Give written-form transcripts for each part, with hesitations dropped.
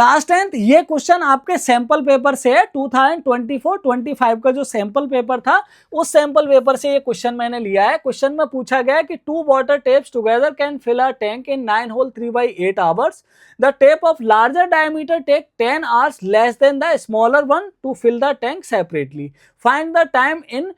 Last 10th ये question आपके sample paper से है, 2024-25 का जो सैंपल पेपर था उस सैंपल पेपर से ये क्वेश्चन मैंने लिया है। क्वेश्चन में पूछा गया है कि 2 water taps together can fill a tank in 9 whole 3/8 hours. The tap of larger diameter take 10 hours less than the smaller one to fill the tank separately. Find the time in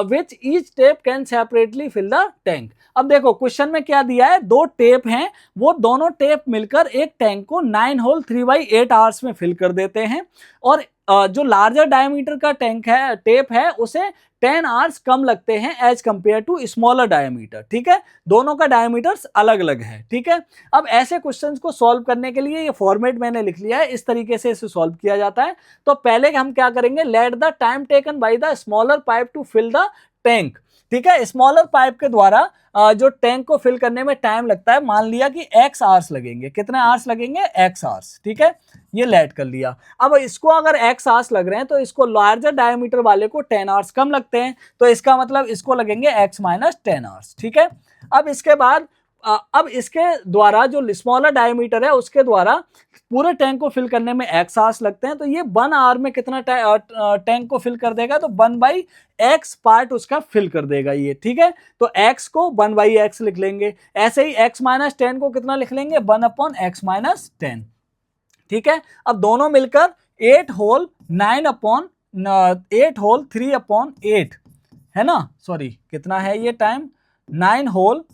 which each tap can separately fill the tank. अब देखो question में क्या दिया है, दो tape हैं, वो दोनों टेप मिलकर एक टैंक को 9 होल 3/8 आवर्स में फिल कर देते हैं और जो लार्जर डायमीटर का टैंक है, टेप है, उसे 10 आवर्स कम लगते हैं as compare to smaller diameter. ठीक है, दोनों का डायमीटर्स अलग अलग है। ठीक है, अब ऐसे क्वेश्चंस को सॉल्व करने के लिए ये फॉर्मेट मैंने लिख लिया है, इस तरीके से इसे सॉल्व किया जाता है। तो पहले हम क्या करेंगे, let the time taken by the smaller pipe to fill the tank. ठीक है, स्मॉलर पाइप के द्वारा जो टैंक को फिल करने में टाइम लगता है, मान लिया कि x आवर्स लगेंगे। कितने आवर्स लगेंगे, x आवर्स। ठीक है, ये लेट कर लिया। अब इसको अगर x आवर्स लग रहे हैं तो इसको लार्जर डायमीटर वाले को 10 आवर्स कम लगते हैं, तो इसका मतलब इसको लगेंगे x माइनस 10 आवर्स। ठीक है, अब इसके बाद अब इसके द्वारा जो स्मॉलर डायमीटर है उसके द्वारा पूरे टैंक को फिल करने में x आवर्स लगते हैं, तो ये 1 आवर में कितना टैंक को फिल कर देगा, तो 1/x पार्ट उसका फिल कर देगा ये। ठीक है, तो x को 1/x लिख लेंगे। ऐसे ही x माइनस 10 को कितना लिख लेंगे, 1/x माइनस 10। ठीक है, अब दोनों मिलकर 8 होल 3/8 है ना, सॉरी कितना है ये टाइम, 9 होल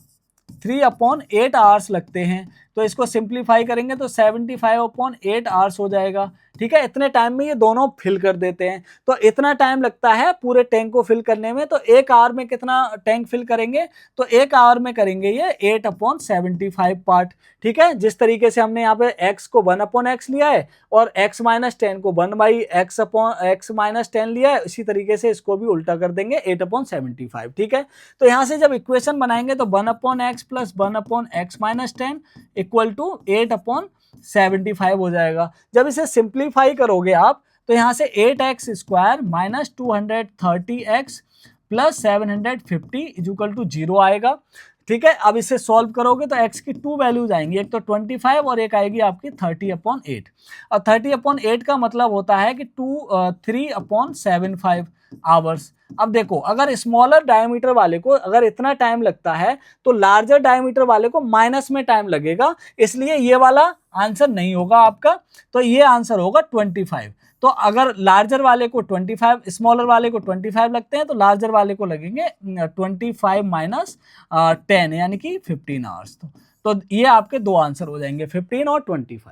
3/8 आवर्स लगते हैं। तो इसको सिंप्लीफाई करेंगे तो 75/8 आवर्स हो जाएगा। ठीक है, इतने टाइम में ये दोनों फिल कर देते हैं। तो इतना टाइम लगता है पूरे टैंक को फिल करने में। तो 1 आवर में कितना टैंक फिल करेंगे, तो 1 आवर में करेंगे ये 8/75 पार्ट। ठीक है, जिस तरीके से हमने यहाँ पे x को 1/x लिया है और x माइनस 10 को 1/x माइनस 10 लिया है, इसी तरीके से इसको भी उल्टा कर देंगे 8/75। ठीक है, तो यहाँ से जब इक्वेशन बनाएंगे तो 1/x plus 1/x minus 10 equal to 8/75 हो जाएगा। जब इसे सिंप्लीफाई करोगे आप तो यहां से 8x square minus 230x plus 750 equal to 0 आएगा। ठीक है, अब इसे सॉल्व करोगे तो x की 2 वैल्यूज आएंगी, एक तो 25 और एक आएगी आपकी 30/8। और 30/8 का मतलब होता है कि 3/75 आवर्स। अब देखो अगर स्मॉलर डायमीटर वाले को अगर इतना टाइम लगता है तो लार्जर डायमीटर वाले को माइनस में टाइम लगेगा, इसलिए ये वाला आंसर नहीं होगा आपका, तो ये आंसर होगा 25। तो अगर लार्जर वाले को 25, स्मॉलर वाले को 25 लगते हैं तो लार्जर वाले को लगेंगे 25 माइनस 10 यानी कि 15 आवर्स। तो ये आपके दो आंसर हो जाएंगे, 15 और 25।